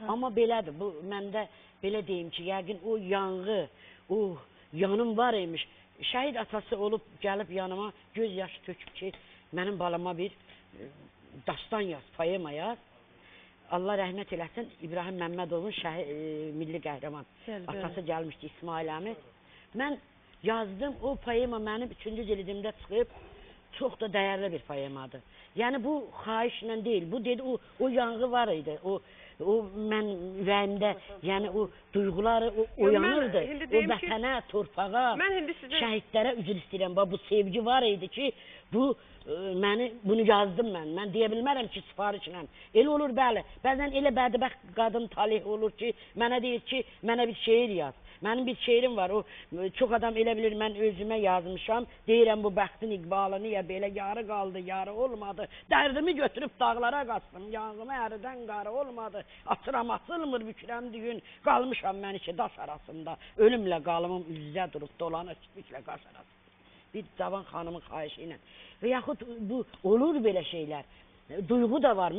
Amma belədir, bu məndə belə deyim ki, yəqin o yanğı, o yanım var imiş. Şəhid atası olub, gəlib yanıma göz yaşı töküb ki, mənim balama bir dastan yaz, poema yaz. Allah rəhmət eləsin, İbrahim Məmmədovun milli qəhrəman atası gəlmişdi, İsmail Əmi. Mən yazdım, o poema mənim 3-cü cildimdə çıxıb, çox da dəyərli bir poemadır. Yəni bu xahişlə deyil, bu dedi, o yanğı var idi, o mən ürəyimdə, yəni o duyğuları oyanırdı, o vətənə, torpağa, şəhidlərə üzr istəyirəm, bu sevgi var idi ki, bunu yazdım mən deyə bilmərəm ki, sifarişlə. Elə olur, bəli, bəzən elə bədbəxt qadın talih olur ki, mənə deyir ki, mənə bir şeir yaz. Mənim bir şeirim var, o çox adam elə bilir, mən özümə yazmışam, deyirəm bu bəxtin iqbalını, ya belə yarı qaldı, yarı olmadı, dərdimi götürüb dağlara qaçdım, yanğımı əridən qarı olmadı, atıram asılmır bükürəm düyün, qalmışam mən iki daş arasında, ölümlə qalımım üz-üzə durub dolanır kipriklə qaş arasında. Bir cavan xanımın xahişi ilə. Və yaxud bu olur belə şeylər. Duyğu da var.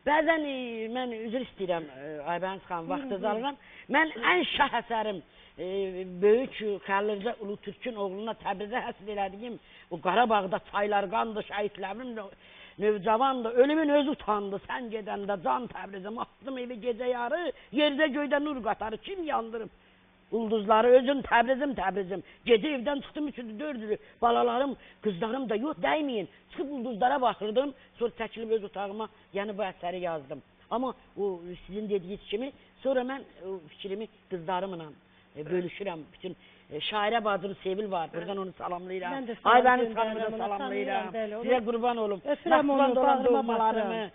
Bəzən mən üzr istəyirəm, Aybəniz xanım, vaxtınızı alıram. Mən ən şah əsərim, böyük Xəlilzə Ulu Türkün oğluna Təbrizə həsr elədiyim, o Qarabağda çaylar qandı, şəhidlərim növcavandı, ölümün özü utandı, sən gedəndə can Təbrizim, atdım evi gecə yarı, yerdə göydə nur qatarı kim yandırıb? Ulduzları özüm Təbrizim, gecə evdən çıxdım 3-4, balalarım, qızlarım da yox, dəyməyin, çıxıb ulduzlara baxırdım, sonra çəkilib öz otağıma, yəni bu əsəri yazdım. Amma o sizin dediyiniz kimi, sonra mən fikrimi qızlarımla bölüşürəm, bütün şairə bacım Sevil var, buradan onu salamlayıram, Aybəniz xanımı da salamlayıram, sizə qurban olum, Naxçıvanda olan doğmalarımı,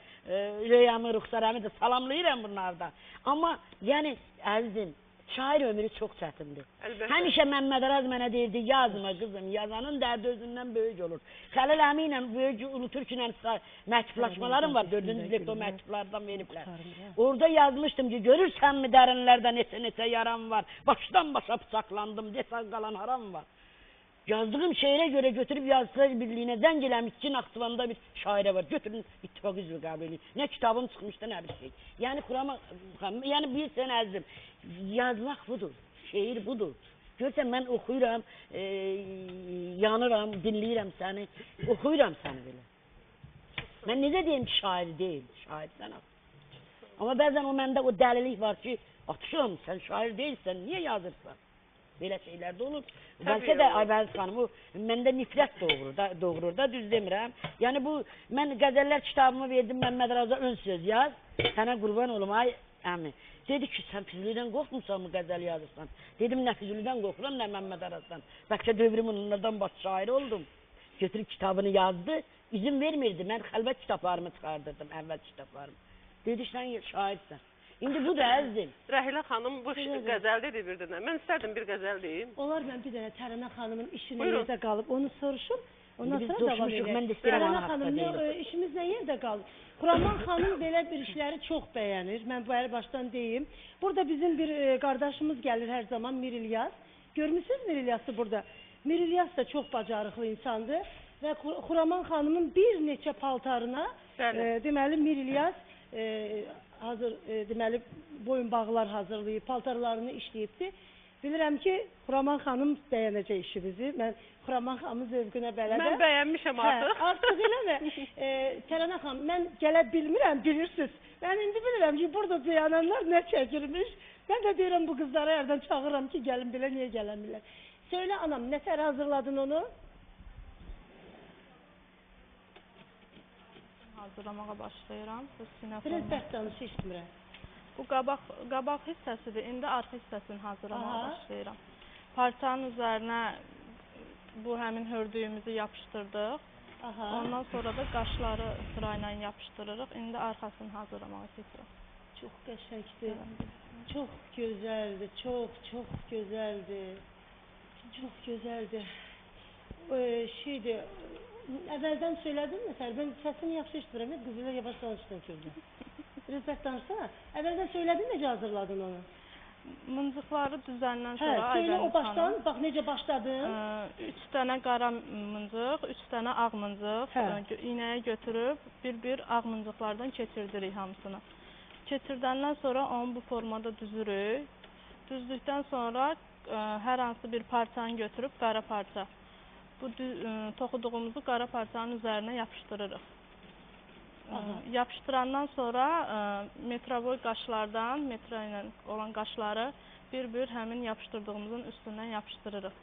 Röyəmi, Ruxsarəmi də salamlayıram bunlarda. Amma yəni əzizim, şair ömrü çox çətindir. Həmişə Məmməd Araz mənə deyirdi, yazma qızım, yazanın dərdi özündən böyük olur. Xəlil Əmi ilə böyük Ulu Türk ilə məktublaşmalarım var, 4-cü ziləkdə o məktublardan veriblər. Orada yazmışdım ki, görürsənmi dərinlərdə neçə yaram var, başdan başa bıçaqlandım, desən qalan haram var. Yazdığım şeirə görə götürüb Yazıçılar Birliyinə zəng eləmiş ki, Naxçıvanda bir şairə var, götürün ittifaq üzvü qəbul edin. Nə kitabım çıxmışdı, nə bir şey. Yəni bir sən əzizim, yazmaq budur, şeir budur. Görsən, mən oxuyuram, yanıram, dinləyirəm səni, oxuyuram səni belə. Mən necə deyim ki, şair deyil, şair sən at. Amma bəzən o məndə o dəlilik var ki, atışım, sən şair deyilsən, niyə yazırsan? Belə şeylər də olur. Bəlkə də Aybəniz xanım, məndə nifrət doğurur da, düz demirəm. Yəni bu, mən qəzəllər kitabımı verdim, Məmməd Araza ön söz yaz, sənə qurban olum, ay əmi. Dedi ki, sən Füzulidən qorxmursan mı qəzəl yazırsan? Dedim, nə Füzulidən qorxuram, nə Məmməd Arazdan. Bəlkə dövrümün onlardan baş şairi oldum. Götürüb kitabını yazdı, izin vermirdi, mən xəlvət kitablarımı çıxardırdım, əvvəl kitablarımı. Dedi, sən şairsən. İndi bu da əzizim. Rəhilə xanım bu qəzəl dedi bir dənə. Mən istərdim bir qəzəl deyim. Olar mən bir dənə Tərənə xanımın işini yerdə qalıb, onu soruşum. Ondan sonra davam edək. Mən də istəyirəm Tərənə xanım, işimiz nə yerdə qalıb? Xuraman xanım belə bir işləri çox bəyənir. Mən bu əri başdan deyim. Burada bizim bir qardaşımız gəlir hər zaman, Mir İlyas. Görmüsünüz Mir İlyası burada? Mir İlyas da çox bacarıqlı insandır. Və Xuraman xanımın bir neçə paltarına deməli Mir İlyas hazır deməli boyun bağlar hazırlayıb, paltarlarını işləyibdi. Bilirəm ki, Xuraman xanım bəyənəcək işimizi. Mən Xuraman xanımın zövqünə bələdəm. Mən bəyənmişəm artıq. Artıq eləmə. Tərənə xanım, mən gələ bilmirəm, bilirsiniz. Mən indi bilirəm ki, burada dayananlar nə çəkilmiş. Mən də deyirəm, bu qızları hərdən çağırıram ki, gəlin belə, niyə gələnmirlər. Söylə anam, nətər hazırladın onu? Hazırlamağa başlayıram. Biraz bəxt danışı işitmirəm. Bu qabaq hissəsidir. İndi arxa hissəsini hazırlamağa başlayıram. Parçanın üzərinə bu həmin hördüyümüzü yapışdırdıq. Ondan sonra da qaşları sırayla yapışdırırıq. İndi arxasını hazırlamağa keçirəm. Çox qəşəngdir. Çox gözəldir. Çox gözəldir. Çox gözəldir. Şeydir. Əvvəldən söylədin mi sən? Ben səsini yaxşı işitirəm. Qızıyla yavaş danışdın gördüm. Biraz bəxt danışsana. Əvvəldən söylədin necə hazırladın onu? Mıncıqları düzəndən sonra Söyle o başdan. Bax necə başladın? 3 dənə qara mıncıq, 3 dənə ağ mıncıq. İynəyə götürüb bir-bir ağ mıncıqlardan keçirdirik hamısını. Keçirdəndən sonra onu bu formada düzürük. Düzdükdən sonra hər hansı bir parçanı götürüb qara parça. Bu toxuduğumuzu qara parçanın üzərinə yapışdırırıq. Yapışdırandan sonra metroboy qaşlardan, metro ilə olan qaşları bir-bir həmin yapışdırdığımızın üstündən yapışdırırıq.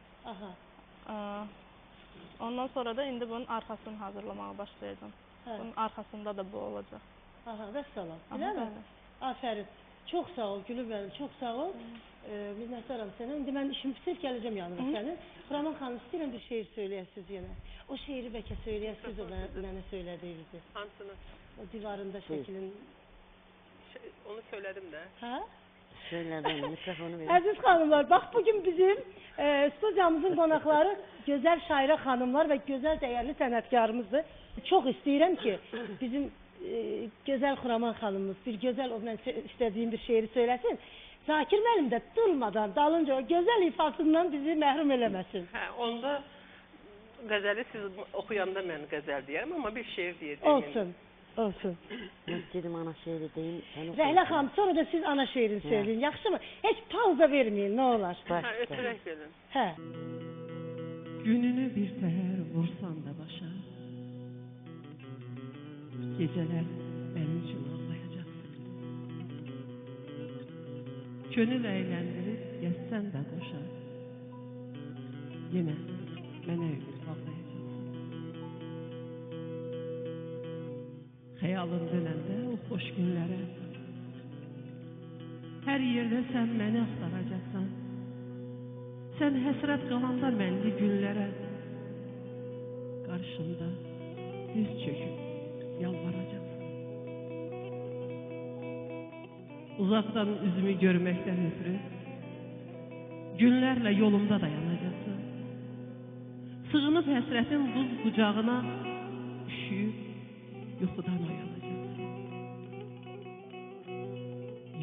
Ondan sonra da indi bunun arxasını hazırlamağa başlayacağım. Bunun arxasında da bu olacaq. Vəssalam. Eləmi? Afərin. Çox sağ ol Gülüm mənim, çox sağ ol. Minnətdaram sənə. İndi mən işim bitir gələcəm yanına sənin. Xuraman xanım istəyirəm bir şeir söyləyəsiniz yenə. O şeiri bəlkə söyləyəsiniz o mənə söylədiyinizi. Hansını? O divarında şəklin. Onu söyledim de. Ha? Söylədim, mikrofonu verin. Əziz xanımlar, bax bugün bizim studiyamızın qonaqları gözəl şairə xanımlar və gözəl dəyərli sənətkarımızdır. Çox istəyirəm ki, bizim gözəl Xuraman xanımımız bir gözəl o mən istədiyim bir şeiri söyləsin. Zakir müəllim də durmadan dalınca o gözəl ifasından bizi məhrum eləməsin. Onda qəzəli siz oxuyanda mən qəzəl deyərəm, amma bir şeir deyəcəyim. Olsun, olsun. Mən dedim ana şeiri deyim. Rəhlə xanım, sonra da siz ana şeirini söyləyin, yaxşı mı? Heç pauza verməyin, nə olar? Ötürək verin. Hə. Gününü bir səhər vursan da başa, gecələr mənim üçün ağlayacaqsın. Könül əyləndirib gəzsən də qoşa, yenə mənə ümid bağlayacaqsın. Xəyalın dönəndə o xoş günlərə, hər yerdə sən məni axtaracaqsan. Sən həsrət qalanda mənli günlərə, qarşımda diz çöküb yalvaracaqsan. Uzaqdan üzümü görməkdən ötürü, günlərlə yolumda dayanacaqsan. Sığınıb həsrətin buz qucağına, üşüyüb yuxudan oyanacaqsan.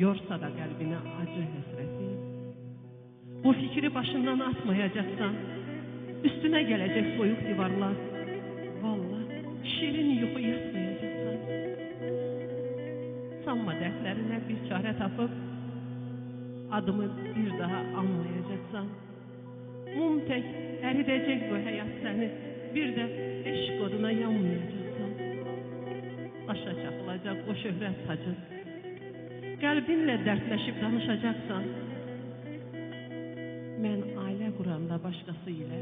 Yorsa da qəlbinə acı həsrəti, bu fikri başından atmayacaqsan. Üstünə gələcək soyuq divarlar, vallahi şirin yuxu yatmayacaqsan. Sanma dərdlərinə bir çarə tapıb, adımı bir daha anmayacaqsan. Mum tək əridəcək bu həyat səni, bir də eşq oduna yanmayacaqsan. Başa çapılacaq o şöhrət tacı, qəlbinlə dərdləşib danışacaqsan. Mən ailə quranda başqası ilə,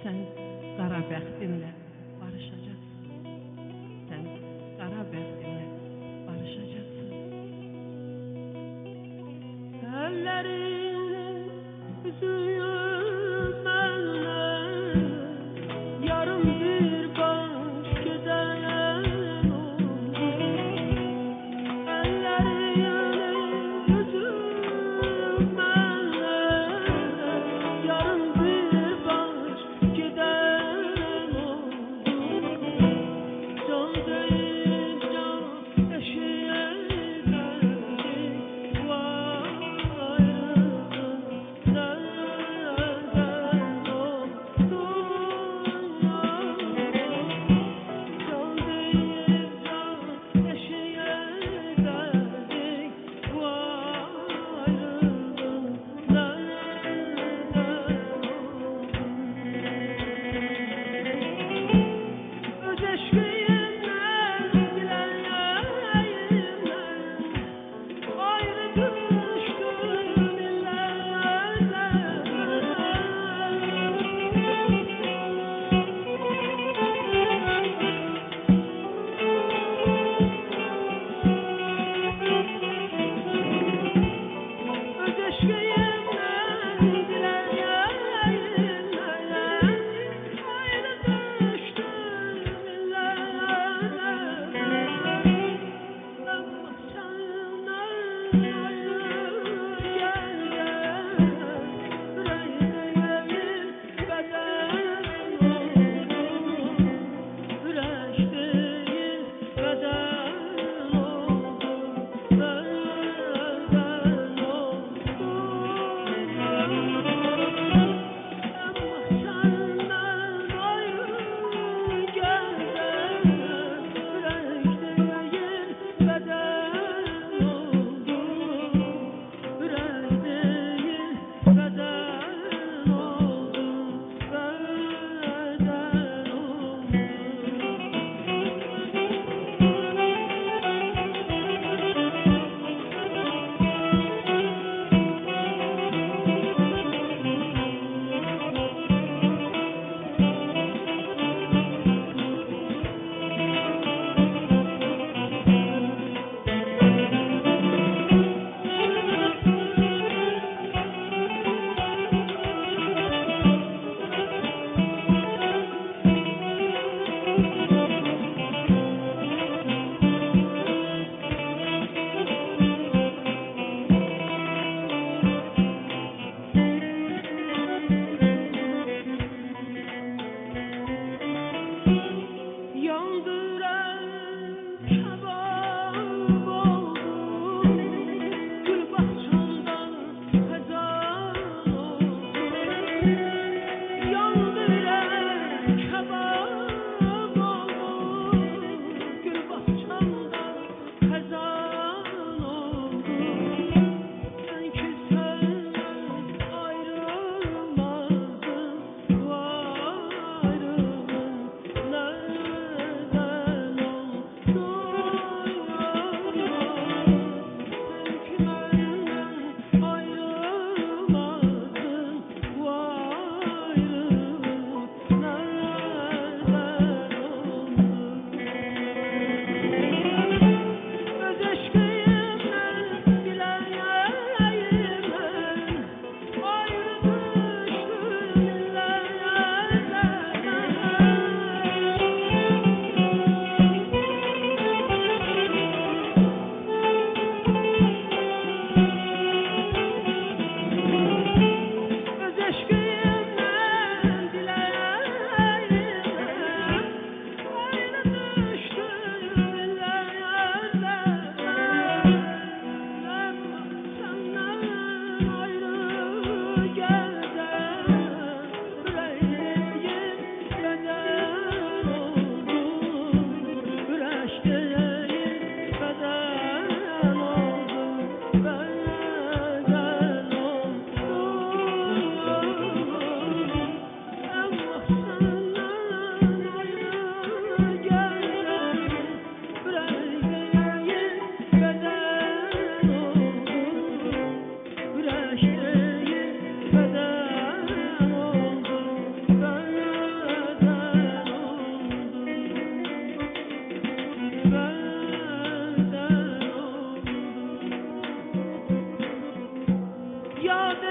sən qara bəxtinlə barışacaqsın. Sən qara bəxtinlə barışacaqsın. Əllərin üzüyüm mənlə, yarım bir baş gözəl oldu. Əllərin üzüyüm mənlə, yarım bir baş gedəl oldu.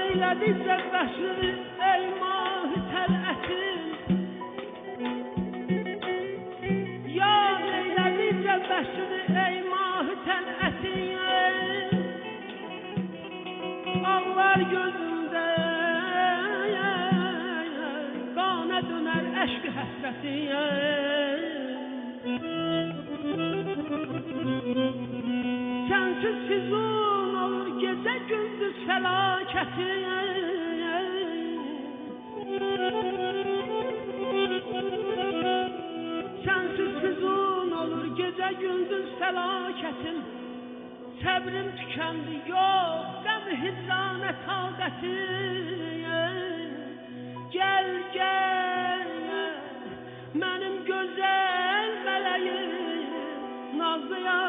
eylədicə bəşri ey mahı tələtin Yad eylədicə bəşri ey mahı tələtin Ağlar gözümdə qana dönər əşq həsrətin Sensiz füzun olur gece gündüz felaketi Sensiz füzun olur gece gündüz felaketin Səbrim tükendi yok qəm hicranə taqəti Gel gel mənim gözəl mələyim Nazlıya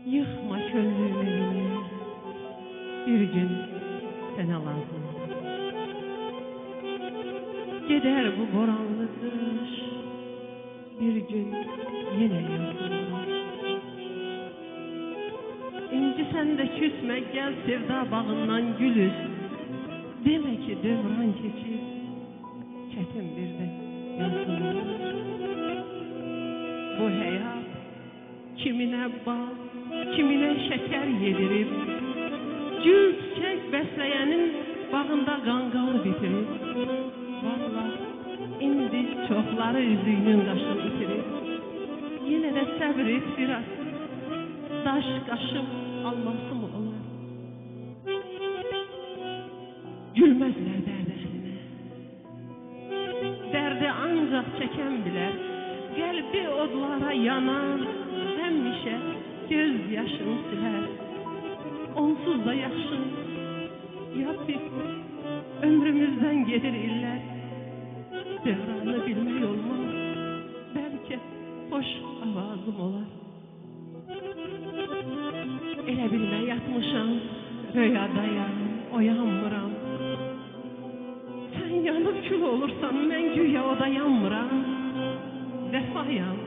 Yıkma könlümü bir gün sana lazım Gider bu boranlı kış bir gün yine yazılır İnci sen de küsme gel sevda bağından gülüz Deme ki dövran keçir çetin bir de yazılır Bu hayat kimine bal kimine şeker yedirip Gül çiçek besleyenin bağında qanqalı bitirib Vallahi indi çoxları üzüğünün qaşını bitirib Yine de səbr et biraz Daş qaşım alması mı olar Gülmezler dərd əhlinə Dərdi ancaq çəkən bilər Qəlbi odlara yanar Həmişə göz yaşını siler Onsuz da yaxşı Yapıp ömrümüzden gelir iller Devranı bilmək olmaz Belki hoş avazım olar Elə bilmə yatmışam Rüyadayam oyanmıram Sen yanıp kül olursan Mən güya oda yanmıram Vəfayam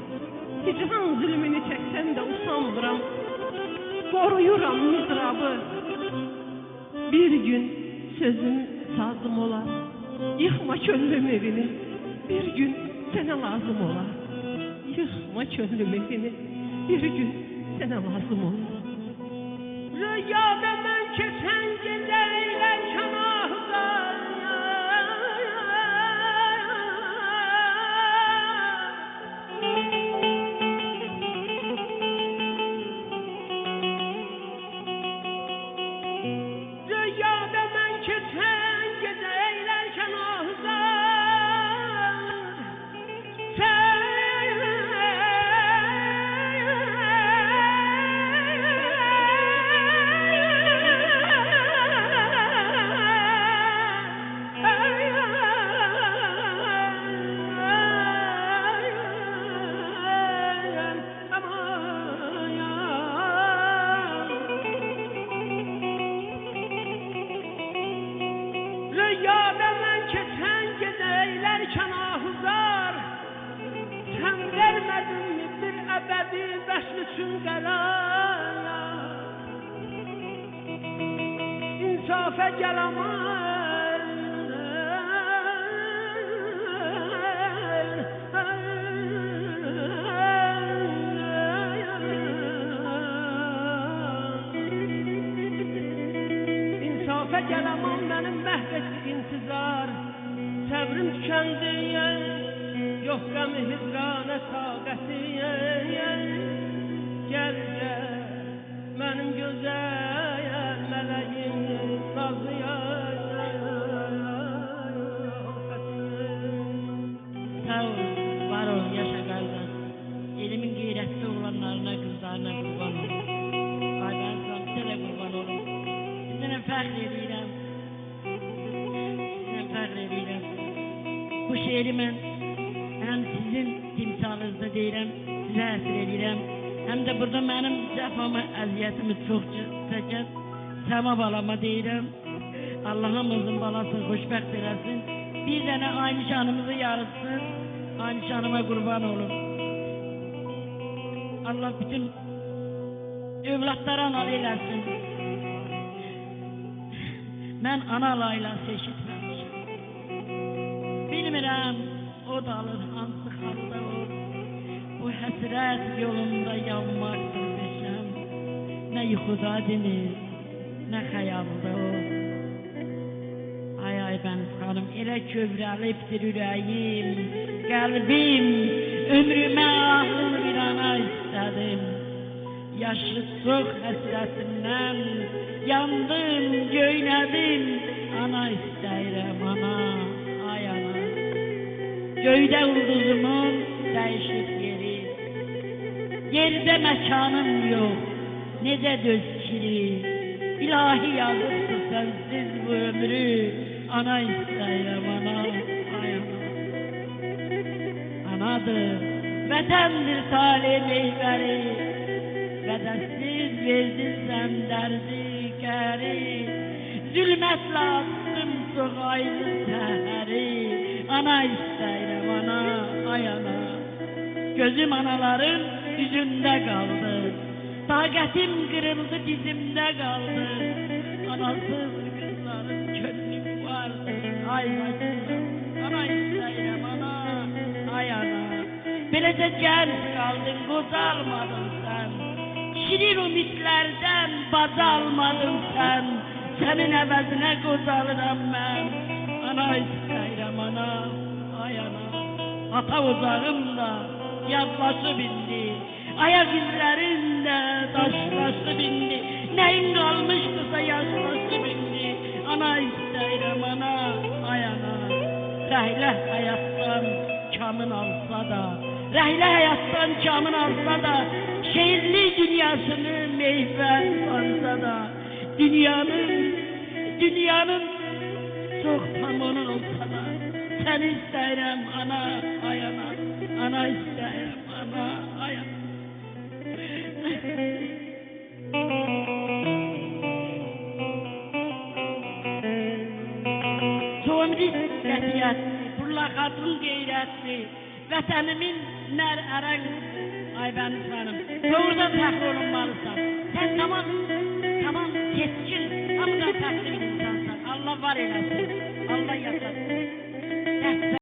Hicran zülmünü çəksən də usanmıram Koruyuram mizrabı Bir gün sözüm sazım olar Yıkma könlüm evini Bir gün sana lazım olar Yıkma könlüm evini Bir gün sana lazım olar Rüyada mən keçən gecəylə kənahda Rüyada mən keçən gecəylə kənahda Rüyada mən keçən gecəylər kənahuzar Sən vermədin mi bir əbədi vəsl üçün qərar İnsafə gəl aman İnsafə gəl aman mənim məhvəsi intizar Səbrim tükendi Yok qəm hicranə taqəti Gel gel mənim gözəl mələyim Nazlıya Sağ ol, var ol, yaşa qardaş. Elimin qeyrətli oğlanlarına, qızlarına qurban olun. Aydanızdan sizə də qurban olun. Sizinlə fəxr edirəm. Sizinlə fəxr edirəm. Bu şeiri mən həm sizin timsalınızda deyirəm, sizə əsr edirəm. Həm də burada mənim cəfamı, əziyyətimi çox çəkən Səma balama deyirəm. Allah hamımızın balasını xoşbəxt eləsin. Bir dənə aynı şanımızı yarıtsın. Aynı şanıma qurban olun. Allah bütün evlatlara analı eləsin. Mən analayla seçitməmişim. Bilmirəm o dalır hansı xalda o. Bu həsrət yolunda yanmaqdır desəm. Nə yuxuda dinir, nə xəyalda o. Ay Aybəniz xanım, elə kövrəlibdir ürəyim, qəlbim, ömrümə ahıl bir ana istədim. Yaşı çox həsrətindən yandım, göynədim, ana istəyirəm, ana, ay ana. Göydə ulduzumun dəyişib yeri, yerdə məkanım yox, necə dözkili. İlahi yazıbdır sənsiz bu ömrü, ana istəyirəm, ana, ay ana. Anadır, vətəndir talih meyvəri, vədəsiz verdin sən dərdi qəri, zülmətlə attım çox aydın səhəri, ana istəyirəm, ana, ay ana. Gözüm anaların üzündə qaldı, taqətim qırıldı, dizimdə qaldı. Anasız qızların könlüm vardı, ay bacım, ana istəyirəm, ana, ay ana. Beləcə gənc qaldın, qocalmadın sən, şirin ümitlərdən baca almadın sən, sənin əvəzinə qocalıram mən. Ana istəyirəm, ana, ay ana. Ata ocağımda yadlaşıb indi, ayak izlərin də daşlaşıb indi, nəyin qalmışdısa yaşlaşıb indi. Ana istəyirəm, ana, ay ana. Rəhlə həyatdan kamın alsa da, rəhlə həyatdan kamın alsa da, şehirli dünyasını meyvə sansa da, dünyanın çox tamamı olsa da, səni istəyirəm, ana, ay ana. Ana istəyirəm, ana, ay ana. Çoğumri qətiyyətli, burla xatun qeyrətli, vətənimin nər ərəq, Aybəniz xanım, doğrudan fəxr olunmalısan. Sən tamam yetkin, hamıdan fəxrli bir insansan. Allah var eləsin, Allah yaşasın.